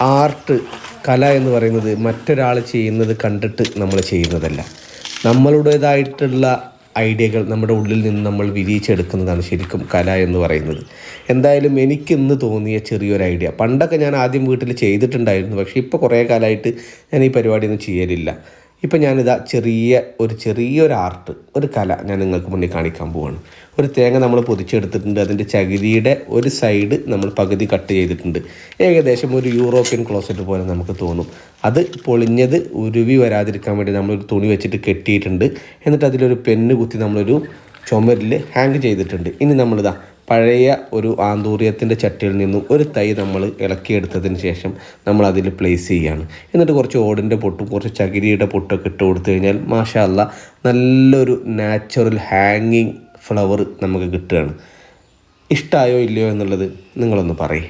Art, കല എന്ന് പറയുന്നത് മറ്റൊരാൾ ചെയ്യുന്നത് കണ്ടിട്ട് നമ്മൾ ചെയ്യുന്നതല്ല. നമ്മളുടേതായിട്ടുള്ള ഐഡിയകൾ നമ്മുടെ ഉള്ളിൽ നിന്ന് നമ്മൾ വിരിയിച്ചെടുക്കുന്നതാണ് ശരിക്കും കല എന്ന് പറയുന്നത്. എന്തായാലും എനിക്കിന്ന് തോന്നിയ ചെറിയൊരു ഐഡിയ, പണ്ടൊക്കെ ഞാൻ ആദ്യം വീട്ടിൽ ചെയ്തിട്ടുണ്ടായിരുന്നു, പക്ഷേ ഇപ്പോൾ കുറേ കാലമായിട്ട് ഞാൻ ഈ പരിപാടിയൊന്നും ചെയ്യലില്ല. ഇപ്പം ഞാനിതാ ചെറിയൊരു ആർട്ട്, ഒരു കല ഞാൻ നിങ്ങൾക്ക് മുന്നിൽ കാണിക്കാൻ പോവാണ്. ഒരു തേങ്ങ നമ്മൾ പൊതിച്ചെടുത്തിട്ടുണ്ട്. അതിൻ്റെ ചകിരിയുടെ ഒരു സൈഡ് നമ്മൾ പകുതി കട്ട് ചെയ്തിട്ടുണ്ട്. ഏകദേശം ഒരു യൂറോപ്യൻ ക്ലോസറ്റ് പോലെ നമുക്ക് തോന്നും. അത് പൊളിഞ്ഞത് ഉരുവി വരാതിരിക്കാൻ വേണ്ടി നമ്മളൊരു തുണി വെച്ചിട്ട് കെട്ടിയിട്ടുണ്ട്. എന്നിട്ട് അതിലൊരു പെന്ന് കുത്തി നമ്മളൊരു ചുമരിൽ ഹാങ് ചെയ്തിട്ടുണ്ട്. ഇനി നമ്മളിതാ പഴയ ഒരു ആന്തൂറിയത്തിൻ്റെ ചട്ടിയിൽ നിന്നും ഒരു തൈ നമ്മൾ ഇളക്കിയെടുത്തതിന് ശേഷം നമ്മൾ അതിൽ പ്ലേസ് ചെയ്യുകയാണ്. എന്നിട്ട് കുറച്ച് ഓടിൻ്റെ പൊട്ടും കുറച്ച് ചകിരിയുടെ പൊട്ടൊക്കെ ഇട്ട് കൊടുത്തു കഴിഞ്ഞാൽ മാഷാ അല്ലാ നല്ലൊരു നാച്ചുറൽ ഹാങ്ങിങ് ഫ്ലവർ നമുക്ക് കിട്ടുകയാണ്. ഇഷ്ടമായോ ഇല്ലയോ എന്നുള്ളത് നിങ്ങളൊന്ന് പറയേ.